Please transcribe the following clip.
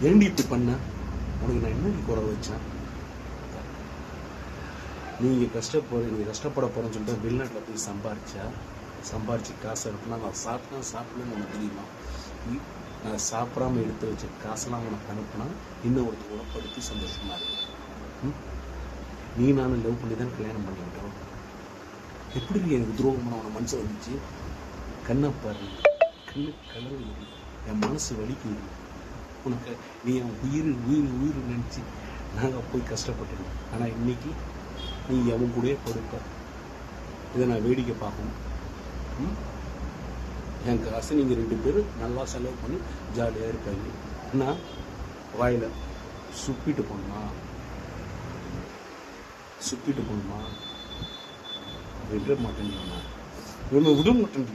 ஏண்டி இப்படி பண்ண? உனக்கு நான் என்ன குறை வச்சேன்? நீங்கள் கஷ்டப்பட போகிறேன்னு சொல்லிட்டு வெளிநாட்டில் போய் சம்பாரிச்சு காசை இருக்குன்னா நான் சாப்பிடலன்னு உனக்கு தெரியுமா? நான் சாப்பிடாம எடுத்து வச்ச காசெல்லாம் உனக்கு அனுப்புனா இன்னும் ஒருத்தர் குணப்படுத்தி சந்தோஷமாக இருக்கு. நீ நானும் லவ் பண்ணி தான் கல்யாணம் பண்ணிக்கிட்டோம். எப்படி இருக்கு எனக்கு துரோகமான உன மனசு வந்துச்சு? கண்ணை பாரு, கண்ணு கலவு, என் மனசு வலிக்குது. உனக்கு நீ என் உயிர் நினச்சி நாங்கள் போய் கஷ்டப்பட்டுருக்கோம். ஆனால் இன்னைக்கு நீ அவன் கூடயே கொடுப்ப. இதை நான் வேடிக்கை பார்க்கணும். என் காசு நீங்கள் 2 பேரும் நல்லா செலவு பண்ணி ஜாலியாக இருப்பாங்க. ஆனால் வாயில் சுப்பிட்டு போகணுமா விட மாட்டேன். உன்னை விட மாட்டேன்.